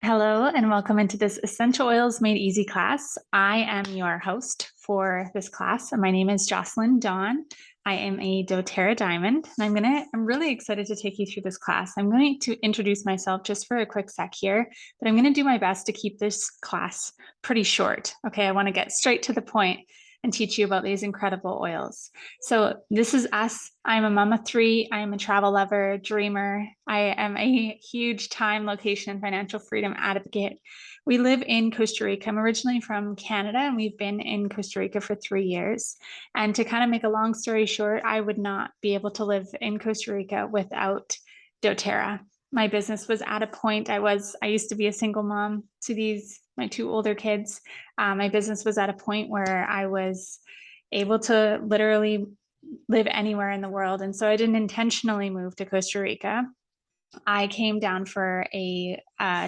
Hello and welcome into this Essential Oils Made Easy class. I am your host for this class. My name is Jocelyn Dawn. I am a doTERRA Diamond, and I'm really excited to take you through this class. I'm going to introduce myself just for a quick sec here, but I'm going to do my best to keep this class pretty short. Okay, I want to get straight to the point and teach you about these incredible oils. So this is us. I'm a mama of three. I am a travel lover, dreamer. I am a huge time, location, and financial freedom advocate. We live in Costa Rica. I'm originally from Canada, and we've been in Costa Rica for 3 years. And to kind of make a long story short, I would not be able to live in Costa Rica without doTERRA. My business was at a point I used to be a single mom to my two older kids. My business was at a point where I was able to literally live anywhere in the world. And so I didn't intentionally move to Costa Rica. I came down for a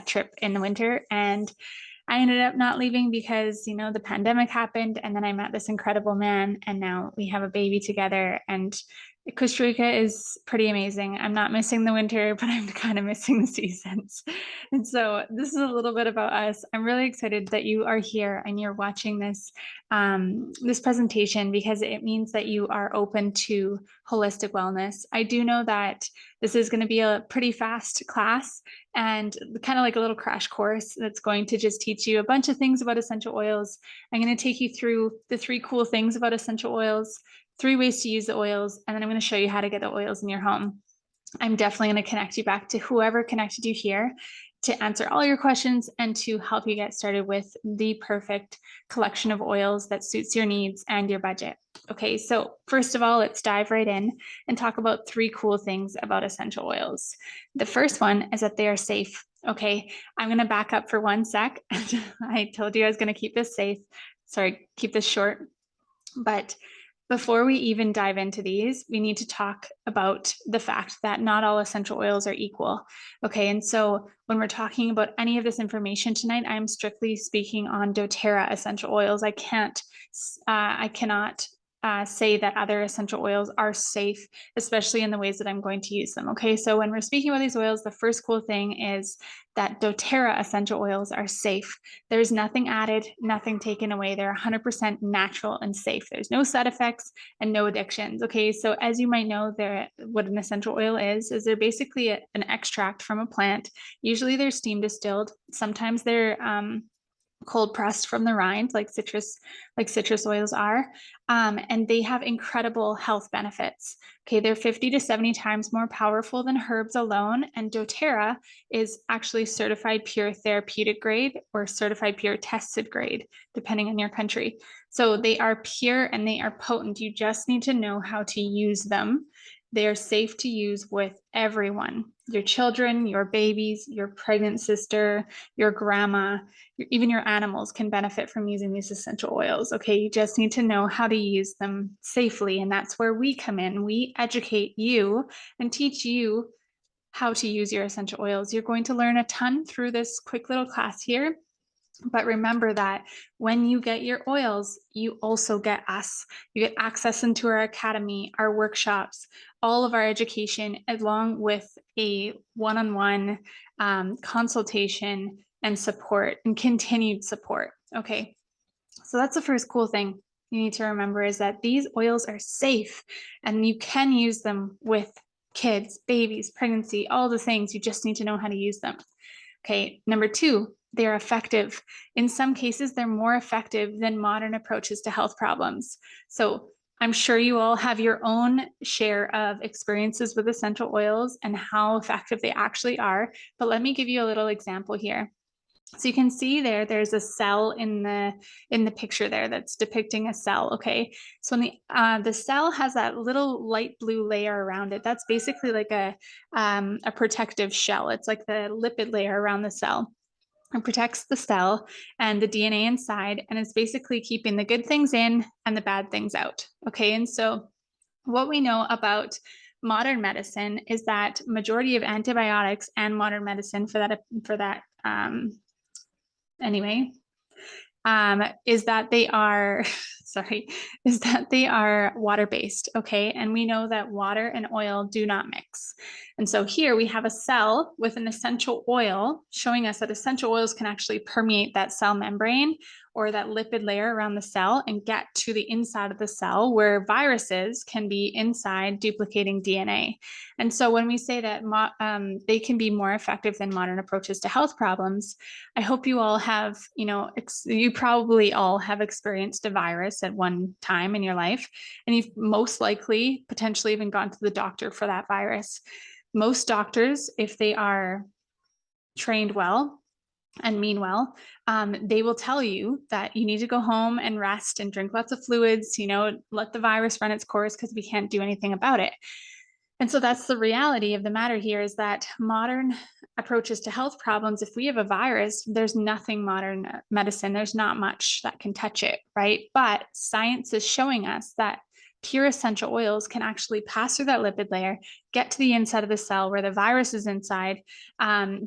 trip in the winter, and I ended up not leaving because, the pandemic happened, and then I met this incredible man, and now we have a baby together, and Costa Rica is pretty amazing. I'm not missing the winter, but I'm kind of missing the seasons. And so this is a little bit about us. I'm really excited that you are here and you're watching this presentation, because it means that you are open to holistic wellness. I do know that this is going to be a pretty fast class and kind of like a little crash course that's going to just teach you a bunch of things about essential oils. I'm going to take you through the 3 cool things about essential oils, 3 ways to use the oils, and then I'm going to show you how to get the oils in your home. I'm definitely going to connect you back to whoever connected you here to answer all your questions and to help you get started with the perfect collection of oils that suits your needs and your budget. Okay, so first of all, let's dive right in and talk about 3 cool things about essential oils. The first one is that they are safe. Okay, I'm going to back up for 1 sec. I told you I was going to keep this keep this short. But before we even dive into these, we need to talk about the fact that not all essential oils are equal. Okay, and so when we're talking about any of this information tonight, I'm strictly speaking on doTERRA essential oils. I cannot say that other essential oils are safe, especially in the ways that I'm going to use them. Okay, so when we're speaking about these oils, the first cool thing is that doTERRA essential oils are safe. There's nothing added, nothing taken away. They're 100% natural and safe. There's no side effects and no addictions. Okay, so as you might know, what an essential oil is they're basically an extract from a plant. Usually they're steam distilled. Sometimes they're cold pressed from the rind, like citrus oils are, and they have incredible health benefits. Okay, they're 50 to 70 times more powerful than herbs alone, and doTERRA is actually certified pure therapeutic grade or certified pure tested grade, depending on your country. So they are pure and they are potent. You just need to know how to use them. They are safe to use with everyone, your children, your babies, your pregnant sister, your grandma, even your animals can benefit from using these essential oils. Okay, you just need to know how to use them safely. And that's where we come in. We educate you and teach you how to use your essential oils. You're going to learn a ton through this quick little class here. But remember that when you get your oils, you also get us. You get access into our academy, our workshops, all of our education, along with a one-on-one consultation and support and continued support. Okay, so that's the first cool thing you need to remember, is that these oils are safe and you can use them with kids, babies, pregnancy, all the things. You just need to know how to use them. Okay, number 2, they're effective. In some cases, they're more effective than modern approaches to health problems. So I'm sure you all have your own share of experiences with essential oils and how effective they actually are. But let me give you a little example here. So you can see there's a cell in the picture there that's depicting a cell. Okay, so when the cell has that little light blue layer around it, that's basically like a protective shell. It's like the lipid layer around the cell. It protects the cell and the DNA inside, and it's basically keeping the good things in and the bad things out. Okay, and so what we know about modern medicine is that majority of antibiotics and modern medicine is that they are sorry, is that they are water-based, okay? And we know that water and oil do not mix. And so here we have a cell with an essential oil showing us that essential oils can actually permeate that cell membrane or that lipid layer around the cell and get to the inside of the cell, where viruses can be inside duplicating DNA. And so when we say that they can be more effective than modern approaches to health problems, I hope you all have, you probably all have experienced a virus at one time in your life, and you've most likely potentially even gone to the doctor for that virus. Most doctors, if they are trained well and mean well, they will tell you that you need to go home and rest and drink lots of fluids, let the virus run its course because we can't do anything about it. And so that's the reality of the matter here, is that modern approaches to health problems, if we have a virus, there's nothing modern medicine, there's not much that can touch it, right? But science is showing us that pure essential oils can actually pass through that lipid layer, get to the inside of the cell where the virus is inside,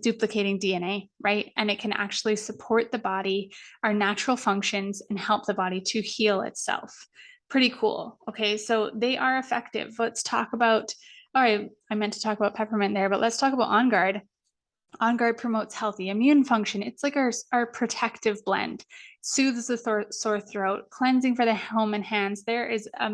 duplicating DNA, right? And it can actually support the body, our natural functions, and help the body to heal itself. Pretty cool. Okay, so they are effective. Let's talk about, all right, I meant to talk about peppermint there, but let's talk about Onguard. Onguard promotes healthy immune function. It's like our protective blend. Soothes the sore throat, cleansing for the home and hands. There is a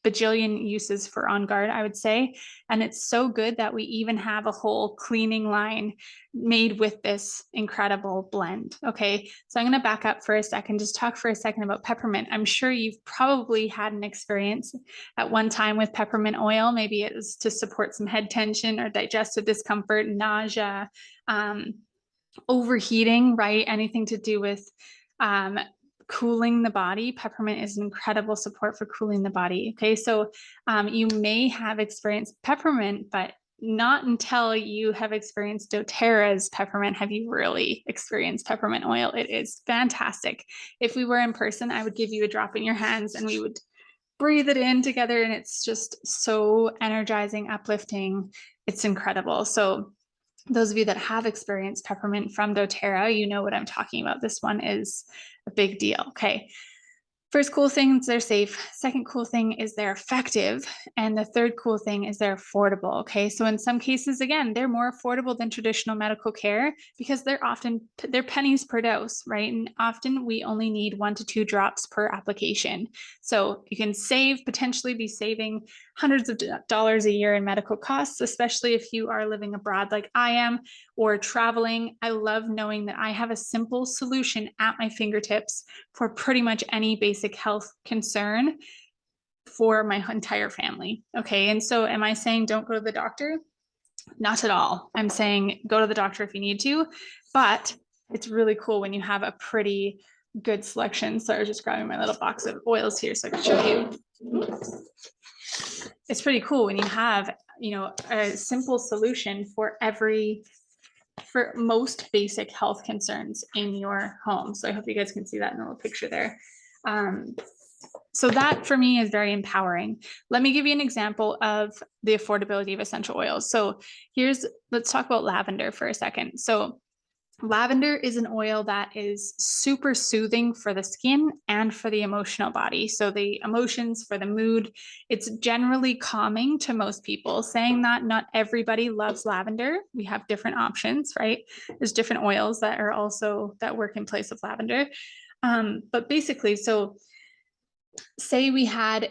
bajillion uses for Onguard, I would say. And it's so good that we even have a whole cleaning line made with this incredible blend. Okay, so I'm going to back up for a second, just talk for a second about peppermint. I'm sure you've probably had an experience at one time with peppermint oil. Maybe it was to support some head tension or digestive discomfort, nausea, overheating, right? Anything to do with cooling the body. Peppermint is an incredible support for cooling the body. Okay, so you may have experienced peppermint, but not until you have experienced Doterra's peppermint have you really experienced peppermint oil. It is fantastic. If we were in person, I would give you a drop in your hands and we would breathe it in together, and it's just so energizing, uplifting. It's incredible. So those of you that have experienced peppermint from Doterra, you know what I'm talking about. This one is a big deal. Okay. First cool thing is they're safe. Second cool thing is they're effective. And the third cool thing is they're affordable. Okay. So in some cases, again, they're more affordable than traditional medical care because they're pennies per dose, right? And often we only need 1 to 2 drops per application. So you can potentially be saving hundreds of dollars a year in medical costs, especially if you are living abroad like I am or traveling. I love knowing that I have a simple solution at my fingertips for pretty much any basic health concern for my entire family. Okay. And so am I saying don't go to the doctor? Not at all. I'm saying go to the doctor if you need to, but it's really cool when you have a pretty good selection. So I was just grabbing my little box of oils here so I can show you. It's pretty cool when you have, a simple solution for most basic health concerns in your home. So I hope you guys can see that in the little picture there. So that for me is very empowering. Let me give you an example of the affordability of essential oils. So let's talk about lavender for a second. So lavender is an oil that is super soothing for the skin and for the emotional body. So the emotions, for the mood, it's generally calming to most people. Saying that, not everybody loves lavender. We have different options, right? There's different oils that work in place of lavender. But basically, so say we had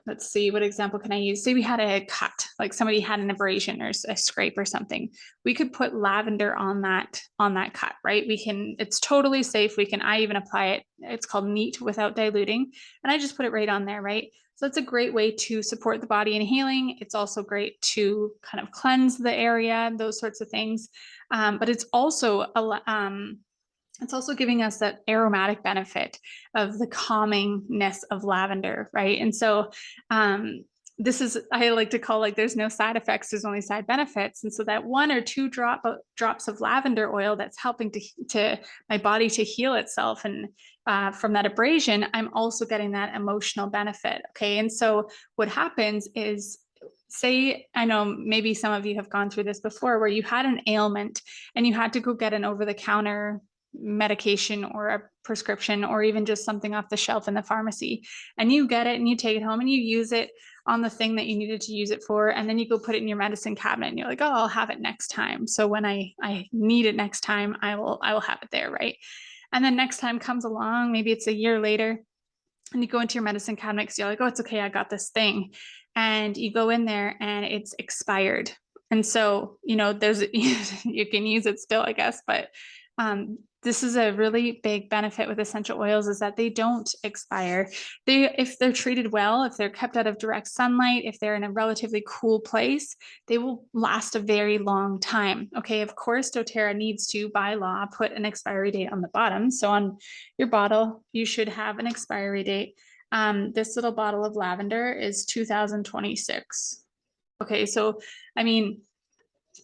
let's see, what example can I use? Say we had a cut, like somebody had an abrasion or a scrape or something. We could put lavender on that cut, right? It's totally safe. I even apply it. It's called neat without diluting. And I just put it right on there, right? So it's a great way to support the body in healing. It's also great to kind of cleanse the area, those sorts of things. But it's also giving us that aromatic benefit of the calmingness of lavender, right? And so I like to call, like, there's no side effects, there's only side benefits. And so that 1 or 2 drops of lavender oil that's helping to my body to heal itself and from that abrasion, I'm also getting that emotional benefit. Okay. And so what happens is, say, I know maybe some of you have gone through this before, where you had an ailment and you had to go get an over-the-counter medication or a prescription or even just something off the shelf in the pharmacy, and you get it and you take it home and you use it on the thing that you needed to use it for, and then you go put it in your medicine cabinet and you're like, oh, I'll have it next time. So when I need it next time, I will have it there, right? And then next time comes along, maybe it's a year later, and you go into your medicine cabinet because you're like, oh, it's okay, I got this thing. And you go in there and it's expired. And so, there's, you can use it still, I guess, but this is a really big benefit with essential oils, is that they don't expire. If they're treated well, if they're kept out of direct sunlight, if they're in a relatively cool place, they will last a very long time. Okay, of course, doTERRA needs to, by law, put an expiry date on the bottom. So on your bottle, you should have an expiry date. This little bottle of lavender is 2026. Okay, so I mean,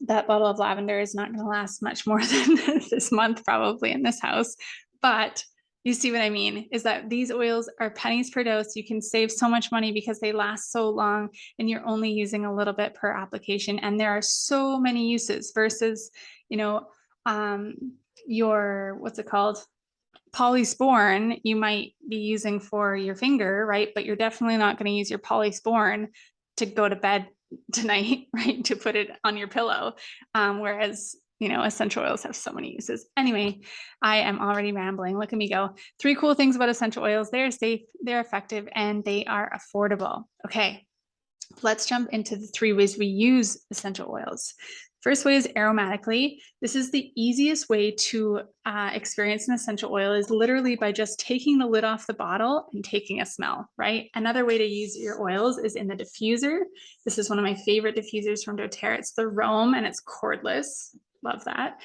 that bottle of lavender is not going to last much more than this month, probably, in this house. But you see what I mean, is that these oils are pennies per dose. You can save so much money because they last so long and you're only using a little bit per application. And there are so many uses versus, your, what's it called? Polysporin, you might be using for your finger, right? But you're definitely not going to use your polysporin to go to bed tonight, right? To put it on your pillow. Whereas, essential oils have so many uses. Anyway, I am already rambling. Look at me go. 3 cool things about essential oils. They're safe, they're effective, and they are affordable. Okay, let's jump into the 3 ways we use essential oils. First way is aromatically. This is the easiest way to experience an essential oil, is literally by just taking the lid off the bottle and taking a smell, right? Another way to use your oils is in the diffuser. This is one of my favorite diffusers from doTERRA. It's the Rome and it's cordless. Love that.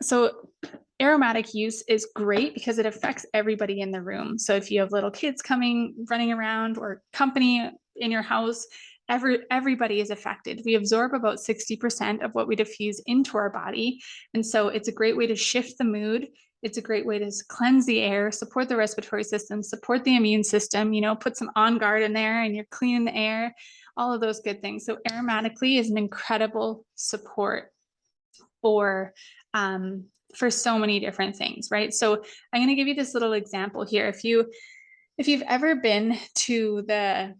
So aromatic use is great because it affects everybody in the room. So if you have little kids running around, or company in your house, everybody is affected. We absorb about 60% of what we diffuse into our body. And so it's a great way to shift the mood. It's a great way to cleanse the air, support the respiratory system, support the immune system, put some Onguard in there and you're cleaning the air, all of those good things. So aromatically is an incredible support for so many different things, right? So I'm going to give you this little example here. If you've ever been to the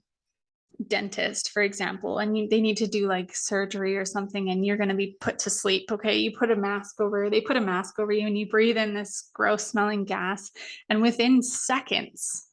dentist, for example, and they need to do like surgery or something, and you're going to be put to sleep. Okay, they put a mask over you, and you breathe in this gross smelling gas, and within seconds,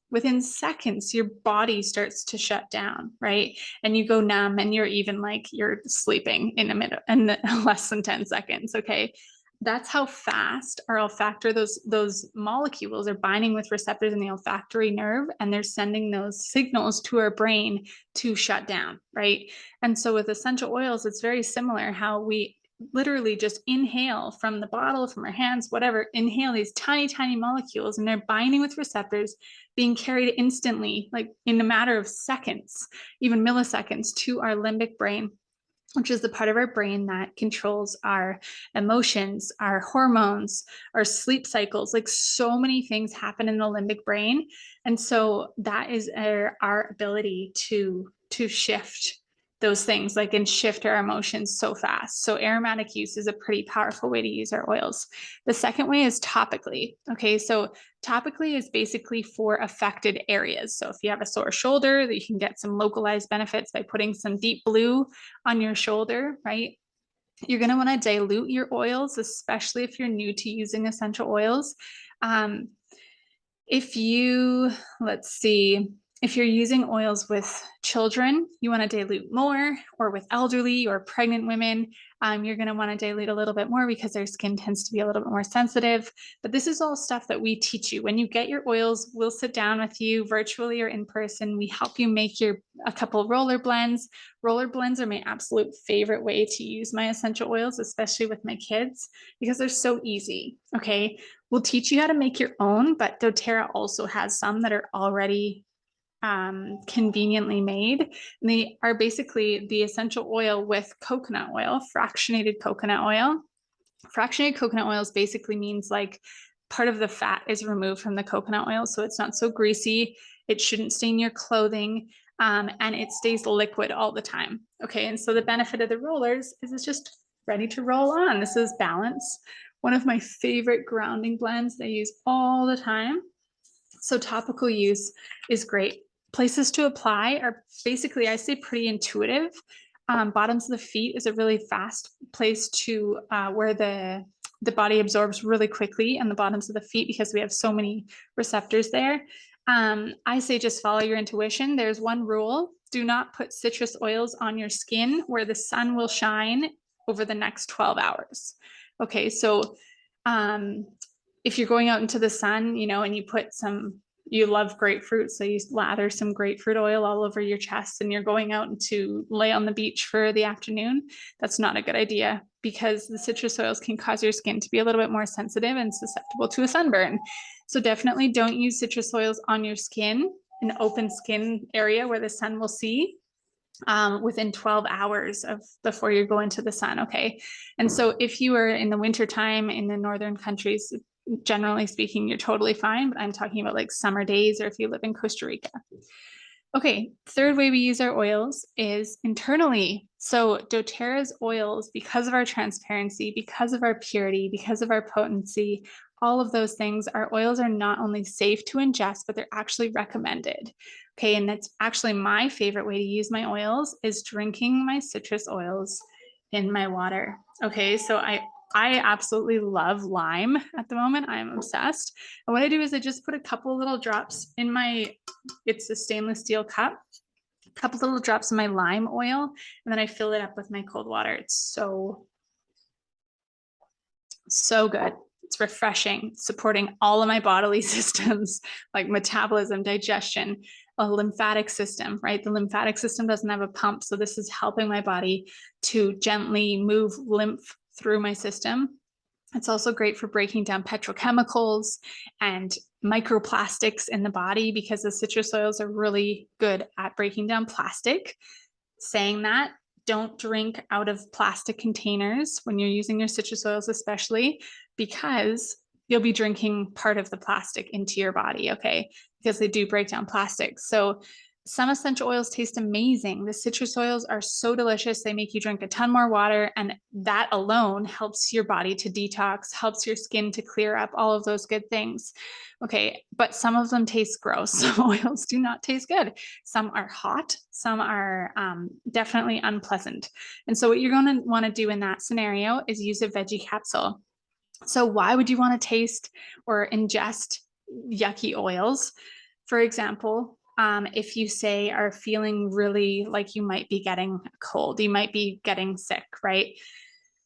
your body starts to shut down, right? And you go numb, and you're even like you're sleeping in less than 10 seconds. Okay, that's how fast our olfactory, those molecules are binding with receptors in the olfactory nerve, and they're sending those signals to our brain to shut down, right? And so with essential oils, it's very similar, how we literally just inhale from the bottle, from our hands, whatever, inhale these tiny, tiny molecules, and they're binding with receptors, being carried instantly, like in a matter of seconds, even milliseconds, to our limbic brain, which is the part of our brain that controls our emotions, our hormones, our sleep cycles. Like, so many things happen in the limbic brain. And so that is our ability to shift those things, like, and shift our emotions so fast. So aromatic use is a pretty powerful way to use our oils. The second way is topically. Okay, so topically is basically for affected areas. So if you have a sore shoulder, that you can get some localized benefits by putting some deep blue on your shoulder, right? You're going to want to dilute your oils, especially if you're new to using essential oils. If you're using oils with children, you want to dilute more, or with elderly or pregnant women, you're going to want to dilute a little bit more because their skin tends to be a little bit more sensitive. But this is all stuff that we teach you. When you get your oils, we'll sit down with you virtually or in person. We help you make a couple roller blends. Roller blends are my absolute favorite way to use my essential oils, especially with my kids, because they're so easy. Okay, we'll teach you how to make your own, but doTERRA also has some that are already conveniently made. And they are basically the essential oil with coconut oil, fractionated coconut oil. Fractionated coconut oils basically means like part of the fat is removed from the coconut oil, so it's not so greasy. It shouldn't stain your clothing, and it stays liquid all the time. Okay, and so the benefit of the rollers is it's just ready to roll on. This is balance. one of my favorite grounding blends that I use all the time. So topical use is great. Places to apply are basically, I say, pretty intuitive. Bottoms of the feet is a really fast place to where the body absorbs really quickly, and the bottoms of the feet, because we have so many receptors there. I say just follow your intuition. There's one rule: do not put citrus oils on your skin where the sun will shine over the next 12 hours. Okay, so if you're going out into the sun, you know, and you put you love grapefruit, so you lather some grapefruit oil all over your chest and you're going out to lay on the beach for the afternoon, that's not a good idea, because the citrus oils can cause your skin to be a little bit more sensitive and susceptible to a sunburn. So definitely don't use citrus oils on your skin, an open skin area where the sun will see, within 12 hours of before you go into the sun. Okay. And so if you are in the winter time in the northern countries, generally speaking, you're totally fine, but I'm talking about like summer days, or if you live in Costa Rica. Okay, third way we use our oils is internally. So doTERRA's oils, because of our transparency, because of our purity, because of our potency, all of those things, our oils are not only safe to ingest, but they're actually recommended. Okay, and that's actually my favorite way to use my oils, is drinking my citrus oils in my water. Okay, so I absolutely love lime at the moment. I'm obsessed. And what I do is I just put a couple little drops in it's a stainless steel cup, a couple little drops of my lime oil, and then I fill it up with my cold water. It's so good. It's refreshing, supporting all of my bodily systems, like metabolism, digestion, a lymphatic system, right? The lymphatic system doesn't have a pump, so this is helping my body to gently move lymph through my system. It's also great for breaking down petrochemicals and microplastics in the body, because the citrus oils are really good at breaking down plastic. Saying that, don't drink out of plastic containers when you're using your citrus oils, especially, because you'll be drinking part of the plastic into your body, okay? Because they do break down plastic. So some essential oils taste amazing. The citrus oils are so delicious. They make you drink a ton more water, and that alone helps your body to detox, helps your skin to clear up, all of those good things. Okay, but some of them taste gross. Some oils do not taste good. Some are hot. Some are definitely unpleasant. And so what you're going to want to do in that scenario is use a veggie capsule. So why would you want to taste or ingest yucky oils? For example, if you say are feeling really like you might be getting a cold, you might be getting sick, right?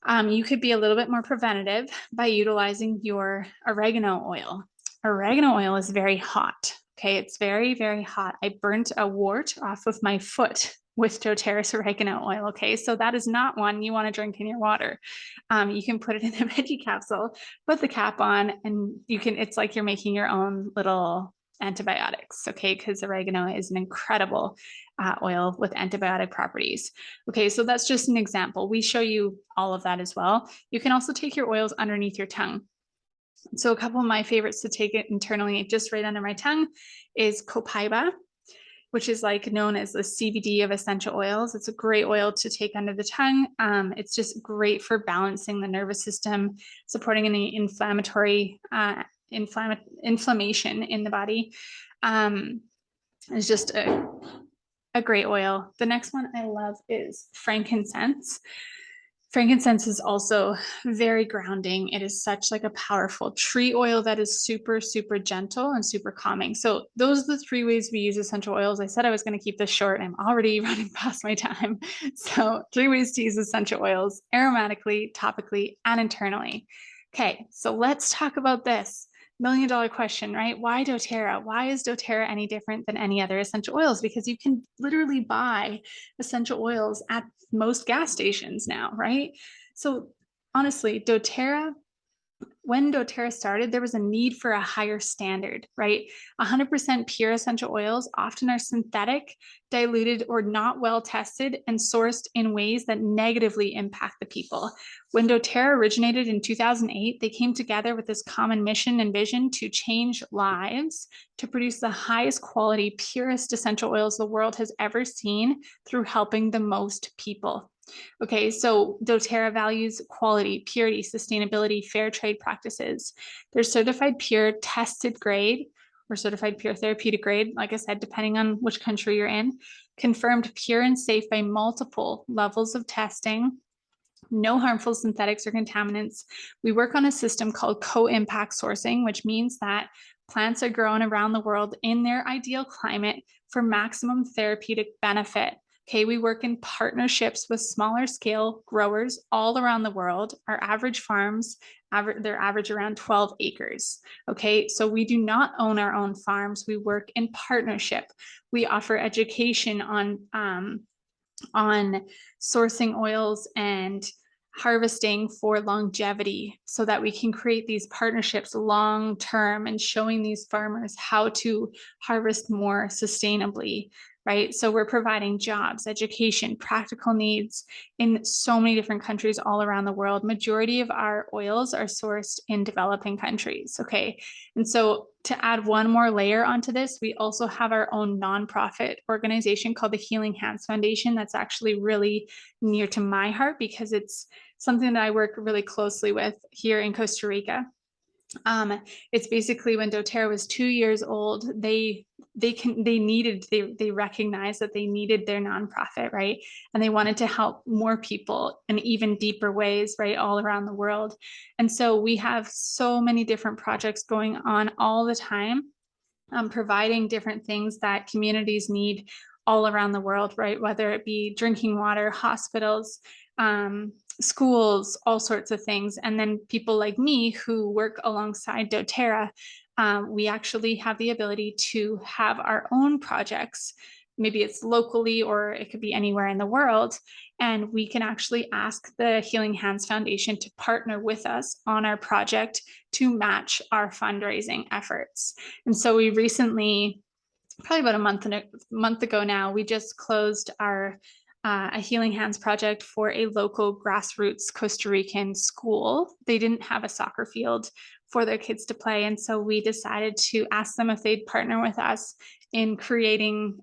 You could be a little bit more preventative by utilizing your oregano oil. Oregano oil is very hot. Okay, it's very, very hot. I burnt a wart off of my foot with doTERRA's oregano oil. Okay, so that is not one you want to drink in your water. You can put it in a veggie capsule, put the cap on, and it's like you're making your own little antibiotics, okay, because oregano is an incredible oil with antibiotic properties. Okay, so that's just an example. We show you all of that as well. You can also take your oils underneath your tongue. So a couple of my favorites to take it internally, just right under my tongue, is Copaiba, which is like known as the CBD of essential oils. It's a great oil to take under the tongue. It's just great for balancing the nervous system, supporting any inflammatory inflammation in the body. It's just a great oil. The next one I love is frankincense. Frankincense is also very grounding. It is such like a powerful tree oil that is super, super gentle and super calming. So those are the three ways we use essential oils. I said I was going to keep this short. I'm already running past my time. So 3 ways to use essential oils: aromatically, topically, and internally. Okay, so let's talk about this $1 million question, right? Why doTERRA? Why is doTERRA any different than any other essential oils? Because you can literally buy essential oils at most gas stations now, right? So honestly, when doTERRA started, there was a need for a higher standard, right? 100% pure essential oils often are synthetic, diluted, or not well tested and sourced in ways that negatively impact the people. When doTERRA originated in 2008, they came together with this common mission and vision to change lives, to produce the highest quality, purest essential oils the world has ever seen through helping the most people. Okay, so doTERRA values quality, purity, sustainability, fair trade practices. They're certified pure, tested grade, or certified pure therapeutic grade, like I said, depending on which country you're in, confirmed pure and safe by multiple levels of testing, no harmful synthetics or contaminants. We work on a system called co-impact sourcing, which means that plants are grown around the world in their ideal climate for maximum therapeutic benefit. Okay, we work in partnerships with smaller scale growers all around the world. Our average farms, they're average around 12 acres. Okay, so we do not own our own farms. We work in partnership. We offer education on sourcing oils and harvesting for longevity so that we can create these partnerships long term and showing these farmers how to harvest more sustainably, right? So we're providing jobs, education, practical needs in so many different countries all around the world. Majority of our oils are sourced in developing countries, okay? And so to add one more layer onto this, we also have our own nonprofit organization called the Healing Hands Foundation. That's actually really near to my heart because it's something that I work really closely with here in Costa Rica. It's basically when doTERRA was 2 years old, they recognized that they needed their nonprofit, right? And they wanted to help more people in even deeper ways, right, all around the world. And so we have so many different projects going on all the time, providing different things that communities need all around the world, right? Whether it be drinking water, hospitals, schools, all sorts of things. And then people like me who work alongside doTERRA, we actually have the ability to have our own projects. Maybe it's locally or it could be anywhere in the world. And we can actually ask the Healing Hands Foundation to partner with us on our project to match our fundraising efforts. And so we recently, probably about a month ago now, we just closed our a Healing Hands project for a local grassroots Costa Rican school. They didn't have a soccer field for their kids to play. And so we decided to ask them if they'd partner with us in creating,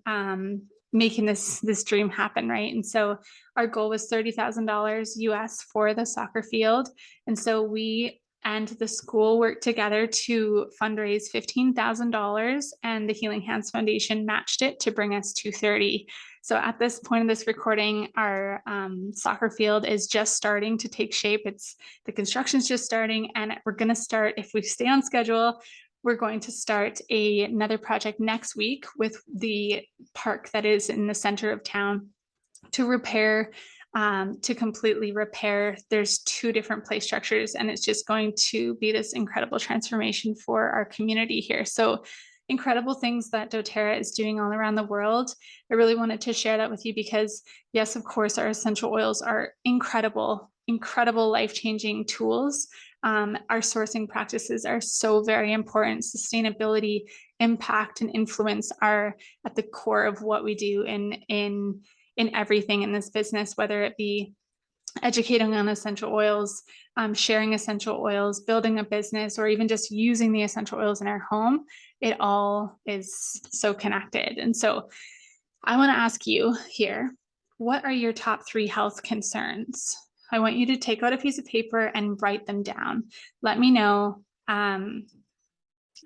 making this dream happen, right? And so our goal was $30,000 US for the soccer field. And so we and the school worked together to fundraise $15,000, and the Healing Hands Foundation matched it to bring us to 30. So at this point of this recording, our soccer field is just starting to take shape. The construction's just starting, and we're going to start, if we stay on schedule, we're going to start another project next week with the park that is in the center of town to repair, to completely repair. There's 2 different play structures, and it's just going to be this incredible transformation for our community here. So incredible things that doTERRA is doing all around the world. I really wanted to share that with you because, yes, of course, our essential oils are incredible, incredible life-changing tools. Our sourcing practices are so very important. Sustainability, impact, and influence are at the core of what we do in everything in this business, whether it be educating on essential oils, sharing essential oils, building a business, or even just using the essential oils in our home. It all is so connected. And so I want to ask you here, what are your top 3 health concerns? I want you to take out a piece of paper and write them down. Let me know.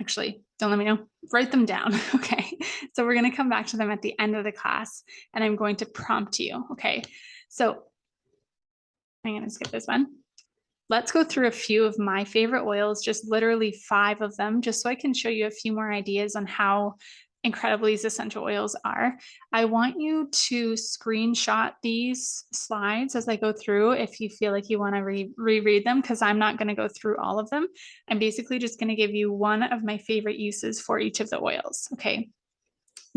Actually, don't let me know. Write them down. Okay. So we're going to come back to them at the end of the class, and I'm going to prompt you. Okay. So I'm going to skip this one. Let's go through a few of my favorite oils, just literally 5 of them, just so I can show you a few more ideas on how incredible these essential oils are. I want you to screenshot these slides as I go through if you feel like you want to reread them, because I'm not going to go through all of them. I'm basically just going to give you one of my favorite uses for each of the oils. Okay.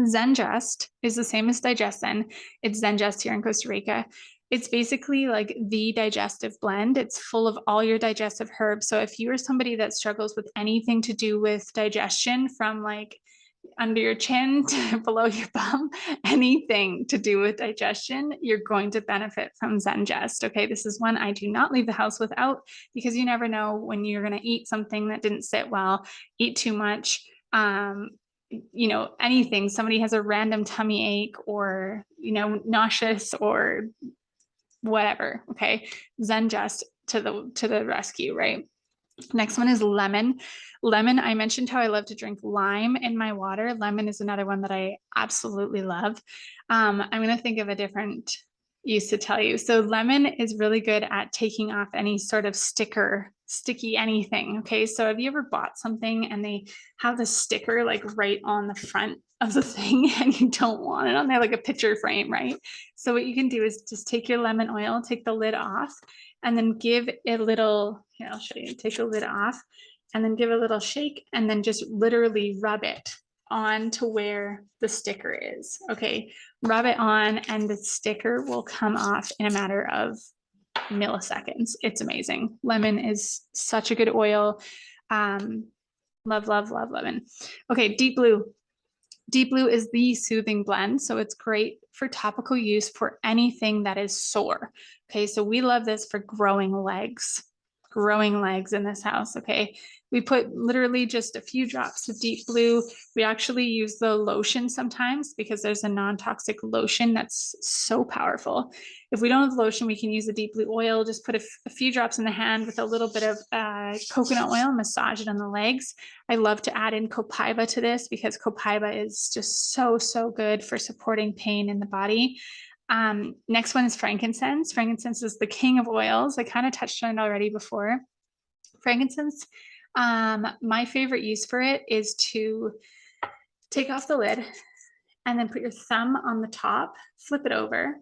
Zengest is the same as Digestin. It's Zengest here in Costa Rica. It's basically like the digestive blend. It's full of all your digestive herbs. So if you are somebody that struggles with anything to do with digestion, from like under your chin to below your bum, anything to do with digestion, you're going to benefit from Zengest. Okay, this is one I do not leave the house without, because you never know when you're going to eat something that didn't sit well, eat too much, you know, anything. Somebody has a random tummy ache, or, you know, nauseous, or whatever. Okay. Zen just to the rescue, right? Next one is lemon. Lemon, I mentioned how I love to drink lime in my water. Lemon is another one that I absolutely love. I'm going to think of a different use to tell you. So lemon is really good at taking off any sort of sticky anything. Okay. So have you ever bought something and they have the sticker like right on the front of the thing and you don't want it on there, like a picture frame, right? So what you can do is just take your lemon oil, take the lid off, and then give it a little, here, I'll show you, take the lid off and then give a little shake and then just literally rub it on to where the sticker is. Okay, rub it on and the sticker will come off in a matter of milliseconds. It's amazing. Lemon is such a good oil. Love, love, love lemon. Okay, deep blue. Deep blue is the soothing blend, so it's great for topical use for anything that is sore. Okay, so we love this for growing legs in this house. Okay, we put literally just a few drops of deep blue. We actually use the lotion sometimes because there's a non-toxic lotion that's so powerful. If we don't have lotion, we can use the deep blue oil. Just put a few drops in the hand with a little bit of coconut oil, massage it on the legs. I love to add in Copaiba to this because Copaiba is just so, so good for supporting pain in the body. Next one is frankincense. Frankincense is the king of oils. I kind of touched on it already before. Frankincense, my favorite use for it is to take off the lid and then put your thumb on the top, flip it over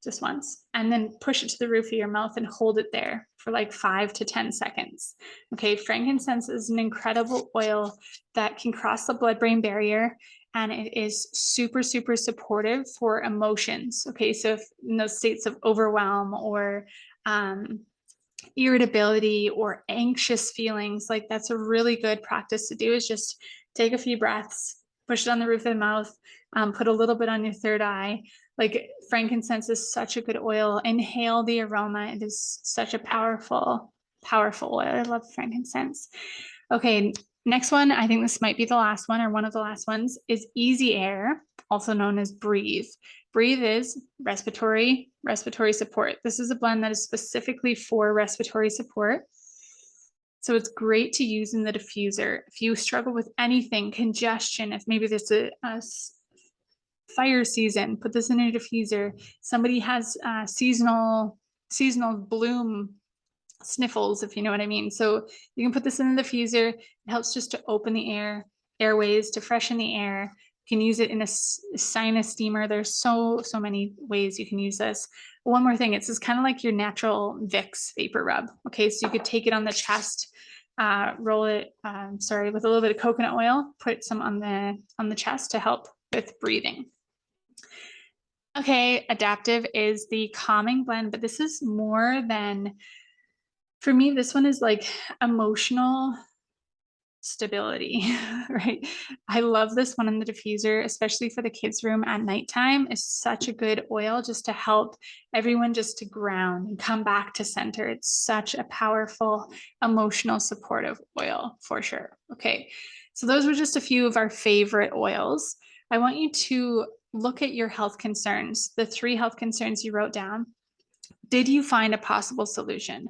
just once, and then push it to the roof of your mouth and hold it there for like 5 to 10 seconds. Okay, frankincense is an incredible oil that can cross the blood-brain barrier, and it is super, super supportive for emotions. Okay, so if in those states of overwhelm or irritability or anxious feelings, like that's a really good practice to do, is just take a few breaths, push it on the roof of the mouth, put a little bit on your third eye. Like frankincense is such a good oil. Inhale the aroma. It is such a powerful, powerful oil. I love frankincense. Okay, next one, I think this might be the last one or one of the last ones, is Easy Air, also known as Breathe. Breathe is respiratory support. This is a blend that is specifically for respiratory support. So it's great to use in the diffuser. If you struggle with anything, congestion, if maybe there's a fire season, put this in a diffuser. Somebody has seasonal bloom sniffles, if you know what I mean. So you can put this in the diffuser. It helps just to open the airways, to freshen the air. You can use it in a sinus steamer. There's so many ways you can use this. One more thing, it's just kind of like your natural Vicks vapor rub. Okay, so you could take it on the chest, roll it, with a little bit of coconut oil, put some on the chest to help with breathing. Okay, adaptive is the calming blend, but this is more than, for me, this one is like emotional stability, right? I love this one in the diffuser, especially for the kids' room at nighttime. It's such a good oil just to help everyone just to ground and come back to center. It's such a powerful, emotional, supportive oil for sure. Okay, so those were just a few of our favorite oils. I want you to look at your health concerns, the 3 health concerns you wrote down. Did you find a possible solution?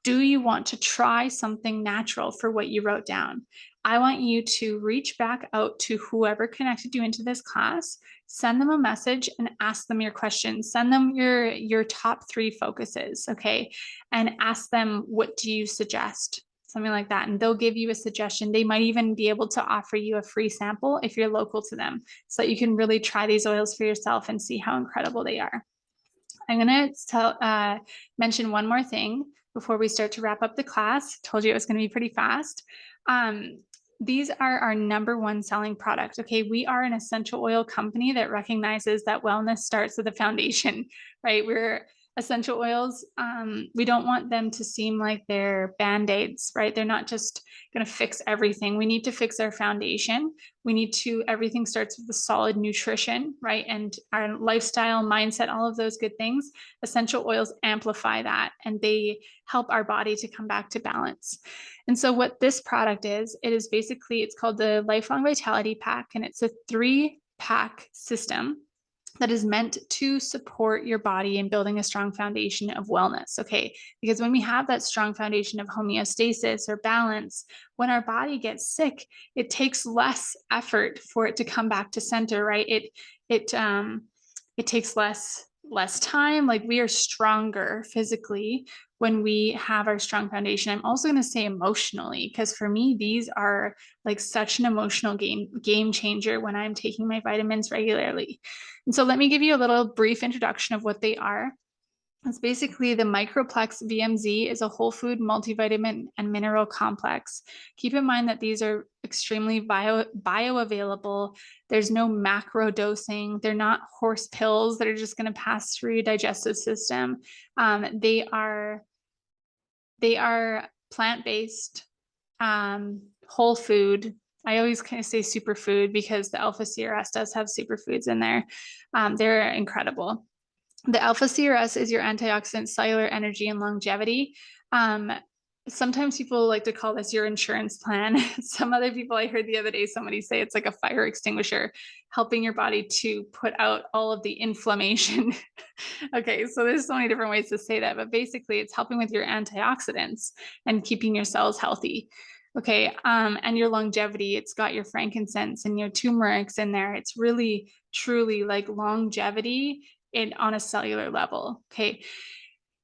Do you want to try something natural for what you wrote down? I want you to reach back out to whoever connected you into this class, send them a message and ask them your questions. Send them your top 3 focuses, okay? And ask them, what do you suggest? Something like that. And they'll give you a suggestion. They might even be able to offer you a free sample if you're local to them, so that you can really try these oils for yourself and see how incredible they are. I'm going to mention one more thing before we start to wrap up the class. Told you it was going to be pretty fast. These are our #1 selling product. Okay, we are an essential oil company that recognizes that wellness starts with a foundation, right? We're essential oils. We don't want them to seem like they're band-aids, right? They're not just going to fix everything. We need to fix our foundation. Everything starts with the solid nutrition, right? And our lifestyle, mindset, all of those good things. Essential oils amplify that, and they help our body to come back to balance. And so what this product is, it's called the Lifelong Vitality Pack, and it's a 3-pack system. that is meant to support your body in building a strong foundation of wellness. Okay. Because when we have that strong foundation of homeostasis or balance, when our body gets sick, it takes less effort for it to come back to center, right? It takes less time. Like we are stronger physically when we have our strong foundation. I'm also going to say emotionally, because for me, these are like such an emotional game changer when I'm taking my vitamins regularly. And so let me give you a little brief introduction of what they are. It's basically the Microplex VMZ is a whole food multivitamin and mineral complex. Keep in mind that these are extremely bioavailable. There's no macro dosing. They're not horse pills that are just going to pass through your digestive system. They are plant-based, whole food. I always kind of say superfood because the alpha CRS does have superfoods in there. They're incredible. The alpha CRS is your antioxidant, cellular energy, and longevity. Sometimes people like to call this your insurance plan. Some other people, I heard the other day somebody say it's like a fire extinguisher, helping your body to put out all of the inflammation. Okay, so there's so many different ways to say that, but basically it's helping with your antioxidants and keeping your cells healthy. Okay, and your longevity, it's got your frankincense and your turmerics in there. It's really, truly like longevity on a cellular level. Okay.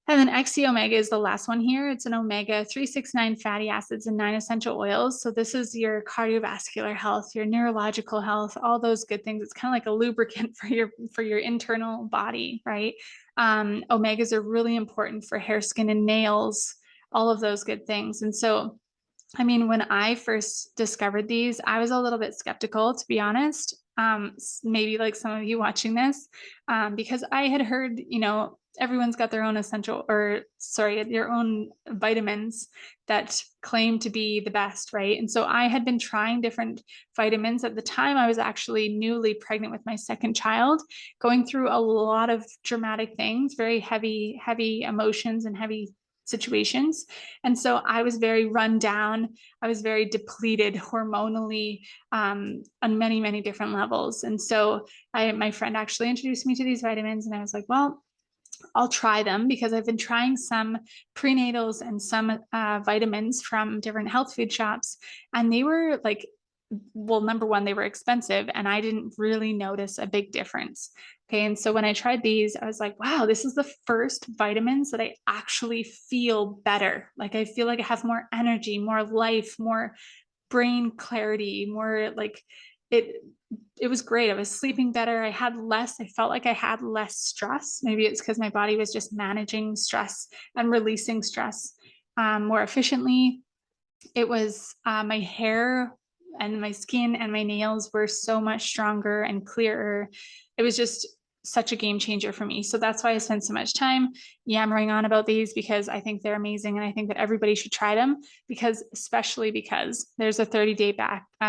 And then XC omega is the last one here. It's an omega 369 fatty acids and 9 essential oils. So this is your cardiovascular health, your neurological health, all those good things. It's kind of like a lubricant for your internal body, right? Omegas are really important for hair, skin, and nails, all of those good things. And so I mean, when I first discovered these, I was a little bit skeptical, to be honest. Maybe like some of you watching this, because I had heard, everyone's got their own their own vitamins that claim to be the best, right? And so I had been trying different vitamins. At the time, I was actually newly pregnant with my second child, going through a lot of dramatic things, very heavy, heavy emotions and heavy situations. And so I was very run down. I was very depleted hormonally, on many, many different levels. And so my friend actually introduced me to these vitamins, and I was like, well, I'll try them because I've been trying some prenatals and some vitamins from different health food shops. And they were like, well, number one, they were expensive and I didn't really notice a big difference. Okay. And so when I tried these, I was like, wow, this is the first vitamins that I actually feel better. Like I feel like I have more energy, more life, more brain clarity, more like it was great. I was sleeping better. I felt like I had less stress. Maybe it's because my body was just managing stress and releasing stress more efficiently. It was my hair and my skin and my nails were so much stronger and clearer. It was just such a game changer for me. So that's why I spend so much time yammering on about these, because I think they're amazing. And I think that everybody should try them, especially because there's a 30-day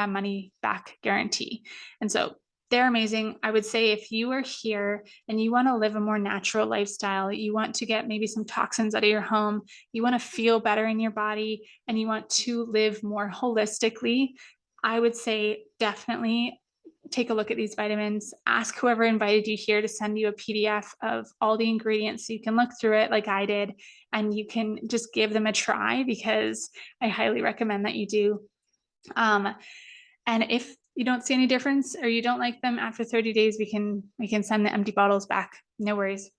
money back guarantee. And so they're amazing. I would say if you are here and you want to live a more natural lifestyle, you want to get maybe some toxins out of your home, you want to feel better in your body, and you want to live more holistically, I would say definitely take a look at these vitamins. Ask whoever invited you here to send you a PDF of all the ingredients so you can look through it like I did, and you can just give them a try, because I highly recommend that you do. And if you don't see any difference or you don't like them after 30 days, we can send the empty bottles back. No worries.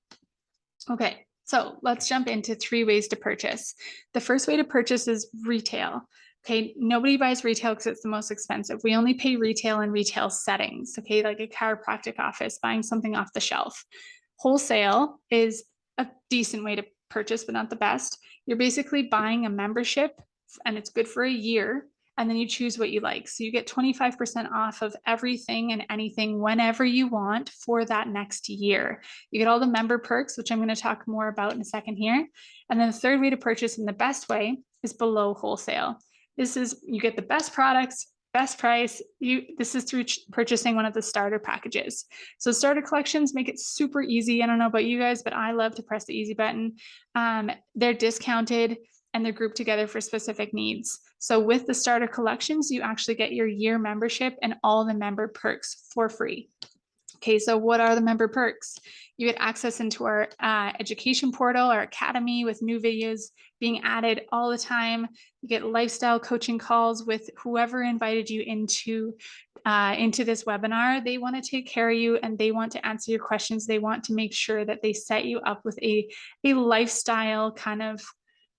Okay, so let's jump into 3 ways to purchase. The first way to purchase is retail. Okay, nobody buys retail because it's the most expensive. We only pay retail in retail settings, okay, like a chiropractic office, buying something off the shelf. Wholesale is a decent way to purchase, but not the best. You're basically buying a membership, and it's good for a year, and then you choose what you like. So you get 25% off of everything and anything whenever you want for that next year. You get all the member perks, which I'm going to talk more about in a second here. And then the third way to purchase, in the best way, is below wholesale. You get the best products, best price. This is through purchasing one of the starter packages. So starter collections make it super easy. I don't know about you guys, but I love to press the easy button. They're discounted and they're grouped together for specific needs. So with the starter collections, you actually get your year membership and all the member perks for free. Okay, so what are the member perks? You get access into our education portal, our academy, with new videos being added all the time. You get lifestyle coaching calls with whoever invited you into this webinar. They want to take care of you and they want to answer your questions. They want to make sure that they set you up with a lifestyle kind of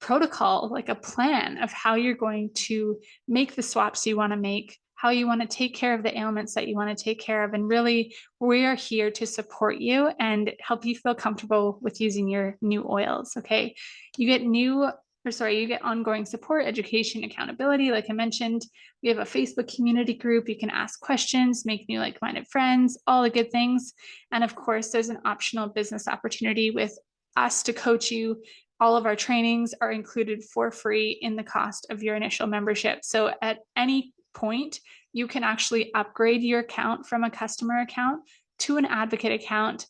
protocol, like a plan of how you're going to make the swaps you want to make, how you want to take care of the ailments that you want to take care of. And really, we are here to support you and help you feel comfortable with using your new oils. Okay. You get ongoing support, education, accountability. Like I mentioned, we have a Facebook community group. You can ask questions, make new like-minded friends, all the good things. And of course, there's an optional business opportunity with us to coach you. All of our trainings are included for free in the cost of your initial membership. So at any point, you can actually upgrade your account from a customer account to an advocate account.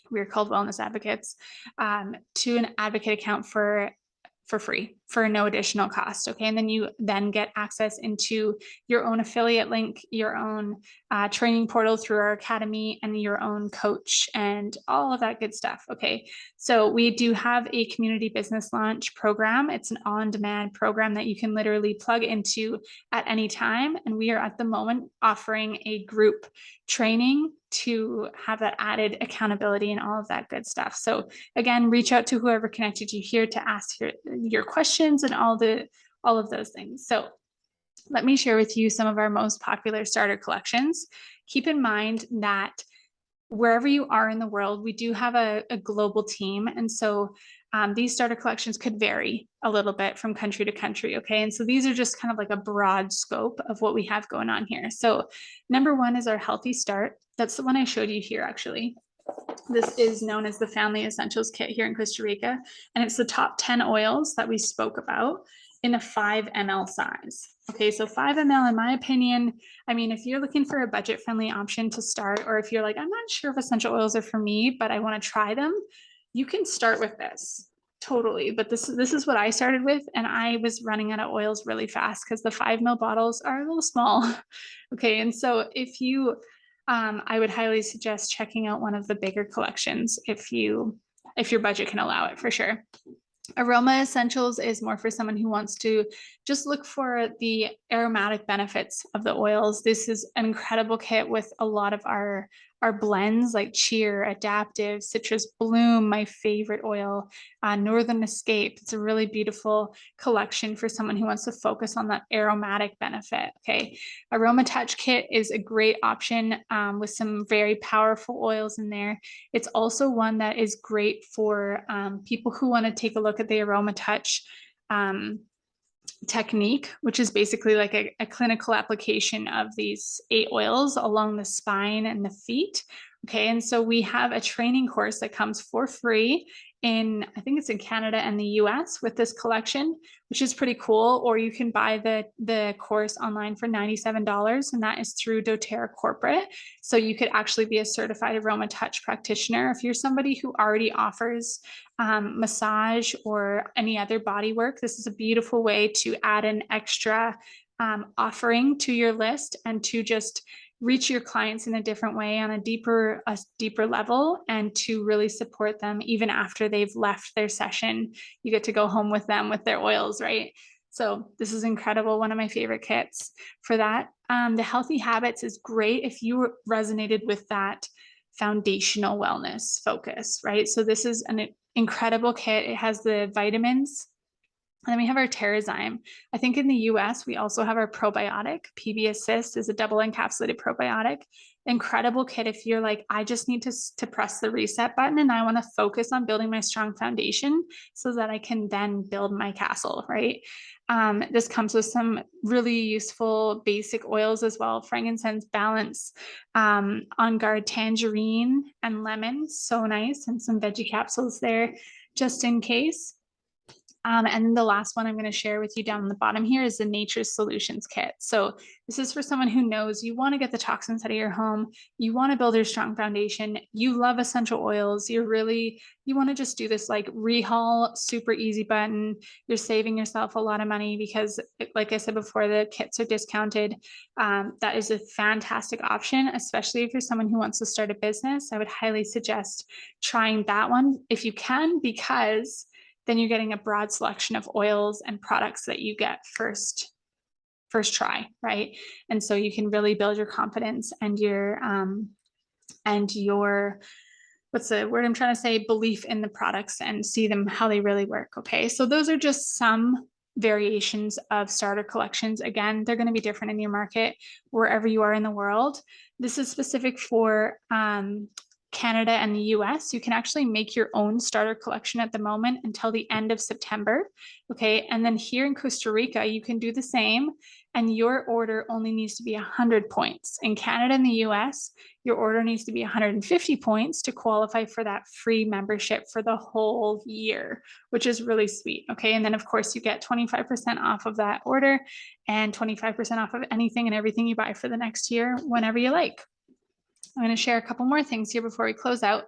We're called wellness advocates, to an advocate account for free, for no additional cost. Okay. And then you then get access into your own affiliate link, your own training portal through our academy, and your own coach and all of that good stuff. Okay. So we do have a community business launch program. It's an on-demand program that you can literally plug into at any time. And we are at the moment offering a group training to have that added accountability and all of that good stuff. So again, reach out to whoever connected you here to ask your questions and all of those things. So let me share with you some of our most popular starter collections. Keep in mind that wherever you are in the world, we do have a global team. And so these starter collections could vary a little bit from country to country. Okay. And so these are just kind of like a broad scope of what we have going on here. So number one is our Healthy Start. That's the one I showed you here, actually. This is known as the Family Essentials Kit here in Costa Rica. And it's the top 10 oils that we spoke about in a 5 ml size. Okay, so 5 ml, in my opinion, I mean, if you're looking for a budget-friendly option to start, or if you're like, I'm not sure if essential oils are for me, but I want to try them, you can start with this. Totally. But this is what I started with. And I was running out of oils really fast because the 5 ml bottles are a little small. Okay. And so if you, I would highly suggest checking out one of the bigger collections if your budget can allow it, for sure. Aroma Essentials is more for someone who wants to just look for the aromatic benefits of the oils. This is an incredible kit with a lot of our blends like Cheer, Adaptive, Citrus Bloom, my favorite oil, Northern Escape. It's a really beautiful collection for someone who wants to focus on that aromatic benefit. Okay, Aromatouch Kit is a great option with some very powerful oils in there. It's also one that is great for people who want to take a look at the Aromatouch technique, which is basically like a clinical application of these 8 oils along the spine and the feet. Okay, and so we have a training course that comes for free in, I think it's in Canada and the US with this collection, which is pretty cool. Or you can buy the course online for $97, and that is through Doterra Corporate. So you could actually be a certified Aromatouch practitioner. If you're somebody who already offers massage or any other body work, this is a beautiful way to add an extra offering to your list and to just reach your clients in a different way on a deeper level, and to really support them even after they've left their session. You get to go home with them with their oils, right? So this is incredible. One of my favorite kits for that. The Healthy Habits is great if you resonated with that foundational wellness focus, right? So this is an incredible kit. It has the vitamins. And then we have our Terrazyme. I think in the US, we also have our probiotic. PB Assist is a double encapsulated probiotic. Incredible kit if you're like, I just need to press the reset button and I want to focus on building my strong foundation so that I can then build my castle, right? This comes with some really useful basic oils as well. Frankincense, Balance, Onguard, Tangerine, and Lemon. So nice. And some veggie capsules there just in case. And then the last one I'm going to share with you down on the bottom here is the Nature's Solutions Kit. So this is for someone who knows you want to get the toxins out of your home. You want to build your strong foundation. You love essential oils. You want to just do this like rehaul, super easy button. You're saving yourself a lot of money because, like I said before, the kits are discounted. That is a fantastic option, especially if you're someone who wants to start a business. I would highly suggest trying that one if you can, because then you're getting a broad selection of oils and products that you get first try, right? And so you can really build your confidence and your what's the word I'm trying to say, belief in the products and see them how they really work. Okay, so those are just some variations of starter collections. Again, they're going to be different in your market wherever you are in the world. This is specific for Canada and the US. You can actually make your own starter collection at the moment until the end of September. Okay. And then here in Costa Rica, you can do the same, and your order only needs to be 100 points. In Canada and the US, your order needs to be 150 points to qualify for that free membership for the whole year, which is really sweet. Okay. And then, of course, you get 25% off of that order and 25% off of anything and everything you buy for the next year whenever you like. I'm going to share a couple more things here before we close out.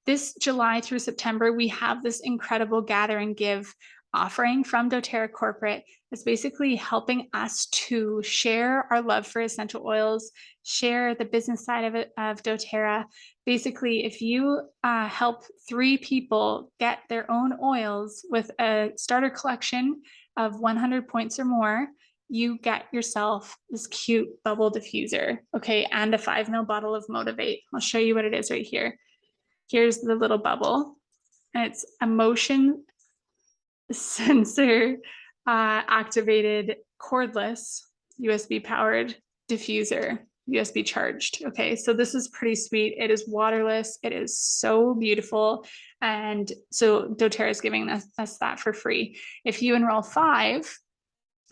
This July through September, we have this incredible Gather and Give offering from Doterra Corporate. It's basically helping us to share our love for essential oils, share the business side of it, of Doterra. Basically, if you help 3 people get their own oils with a starter collection of 100 points or more, you get yourself this cute bubble diffuser, okay, and a 5 ml bottle of Motivate. I'll show you what it is right here. Here's the little bubble, and it's a motion sensor activated cordless USB powered diffuser, USB charged. Okay, so this is pretty sweet. It is waterless. It is so beautiful. And so Doterra is giving us that for free. If you enroll 5,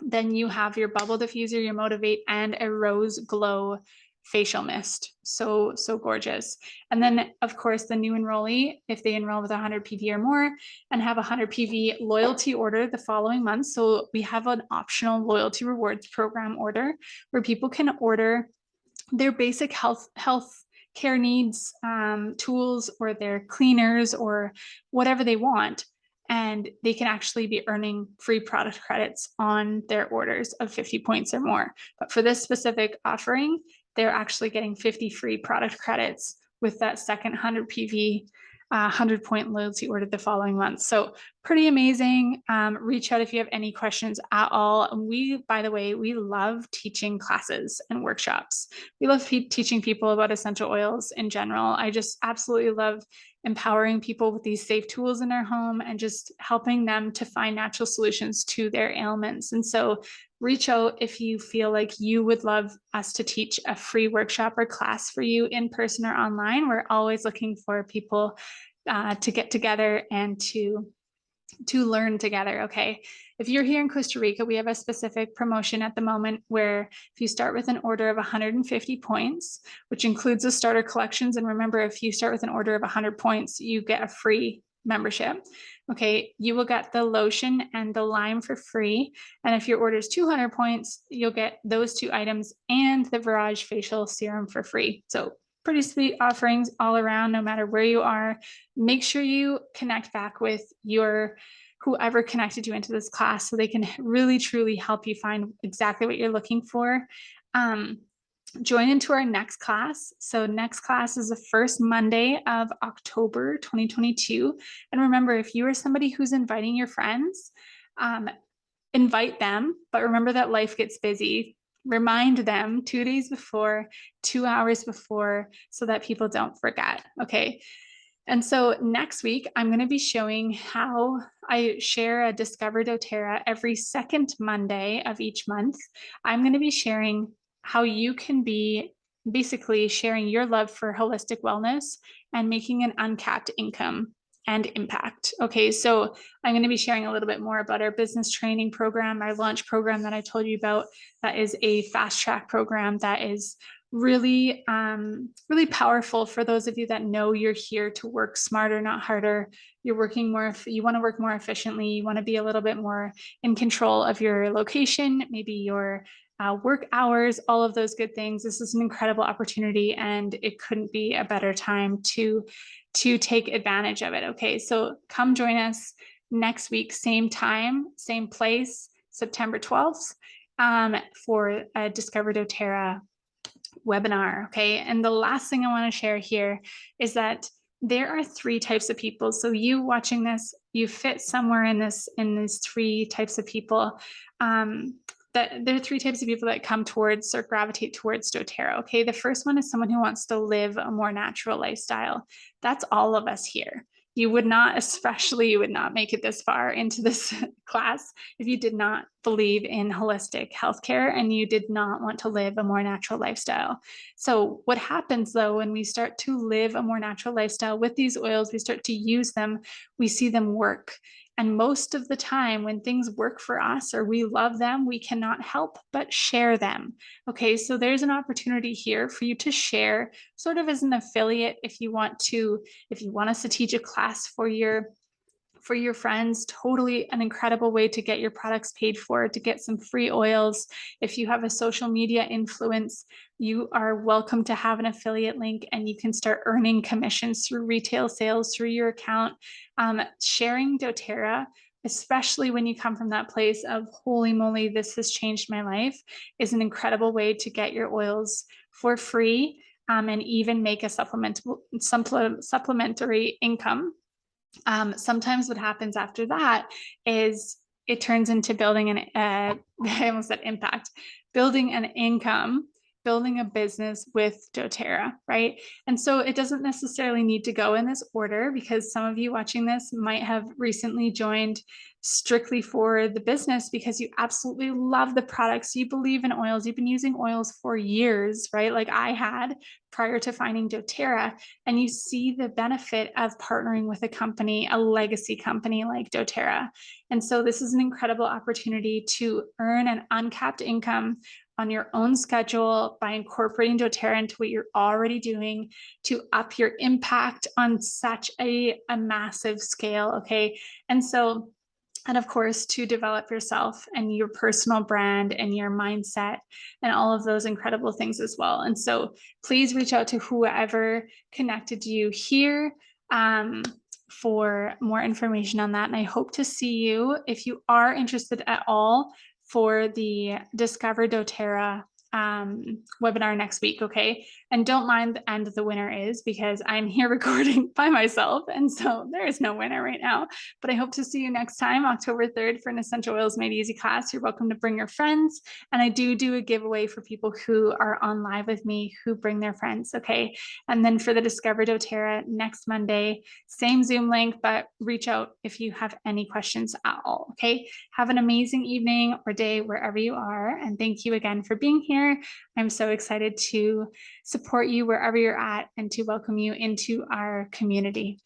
then you have your bubble diffuser, your Motivate, and a rose glow facial mist. So gorgeous. And then, of course, the new enrollee, if they enroll with 100 PV or more and have a 100 PV loyalty order the following month. So we have an optional loyalty rewards program order where people can order their basic health care needs, tools, or their cleaners, or whatever they want. And they can actually be earning free product credits on their orders of 50 points or more. But for this specific offering, they're actually getting 50 free product credits with that second 100 PV, 100 point loyalty order the following month. So pretty amazing. Reach out if you have any questions at all. We, by the way, we love teaching classes and workshops. We love teaching people about essential oils in general. I just absolutely love empowering people with these safe tools in their home and just helping them to find natural solutions to their ailments. And so reach out if you feel like you would love us to teach a free workshop or class for you in person or online. We're always looking for people to get together and to learn together. Okay. If you're here in Costa Rica, we have a specific promotion at the moment where if you start with an order of 150 points, which includes the starter collections, and remember, if you start with an order of 100 points, you get a free membership. Okay. You will get the lotion and the lime for free. And if your order is 200 points, you'll get those 2 items and the Virage facial serum for free. So pretty sweet offerings all around, no matter where you are. Make sure you connect back with whoever connected you into this class so they can really, truly help you find exactly what you're looking for. Join into our next class. So next class is the first Monday of October 2022. And remember, if you are somebody who's inviting your friends, invite them, but remember that life gets busy. Remind them 2 days before, 2 hours before, so that people don't forget. Okay. And so next week, I'm going to be showing how I share a Discover Doterra every second Monday of each month. I'm going to be sharing how you can be basically sharing your love for holistic wellness and making an uncapped income and impact. Okay, so I'm going to be sharing a little bit more about our business training program, our launch program that I told you about. That is a fast track program that is really, really powerful for those of you that know you're here to work smarter, not harder. You're working more, you want to work more efficiently. You want to be a little bit more in control of your location, maybe your work hours, all of those good things. This is an incredible opportunity, and it couldn't be a better time to take advantage of it. Okay, so come join us next week, same time, same place, September 12th, for a Discover doTERRA webinar. Okay. And the last thing I want to share here is that there are three types of people. So you watching this, you fit somewhere in these three types of people. That there are three types of people that come towards or gravitate towards doTERRA. Okay. The first one is someone who wants to live a more natural lifestyle. That's all of us here. You would not, especially, you would not make it this far into this class if you did not believe in holistic healthcare and you did not want to live a more natural lifestyle. So what happens though, when we start to live a more natural lifestyle with these oils, we start to use them, we see them work. And most of the time when things work for us or we love them, we cannot help but share them. Okay, so there's an opportunity here for you to share sort of as an affiliate if you want us to teach a class for your friends. Totally an incredible way to get your products paid for, to get some free oils. If you have a social media influence, you are welcome to have an affiliate link and you can start earning commissions through retail sales through your account. Sharing doTERRA, especially when you come from that place of holy moly, this has changed my life, is an incredible way to get your oils for free, and even make a supplementary income. Sometimes what happens after that is it turns into building I almost said impact, building an income, building a business with doTERRA, right? And so it doesn't necessarily need to go in this order, because some of you watching this might have recently joined strictly for the business because you absolutely love the products. You believe in oils. You've been using oils for years, right? Like I had prior to finding doTERRA, and you see the benefit of partnering with a company, a legacy company like doTERRA. And so this is an incredible opportunity to earn an uncapped income on your own schedule by incorporating doTERRA into what you're already doing, to up your impact on such a massive scale. Okay. And of course, to develop yourself and your personal brand and your mindset and all of those incredible things as well. And so please reach out to whoever connected you here, for more information on that. And I hope to see you, if you are interested at all, for the Discover doTERRA webinar next week. Okay. And don't mind the end the winner is, because I'm here recording by myself. And so there is no winner right now, but I hope to see you next time, October 3rd, for an Essential Oils Made Easy class. You're welcome to bring your friends. And I do a giveaway for people who are on live with me, who bring their friends. Okay. And then for the Discover doTERRA next Monday, same Zoom link, but reach out if you have any questions at all. Okay. Have an amazing evening or day wherever you are. And thank you again for being here. I'm so excited to support you wherever you're at and to welcome you into our community.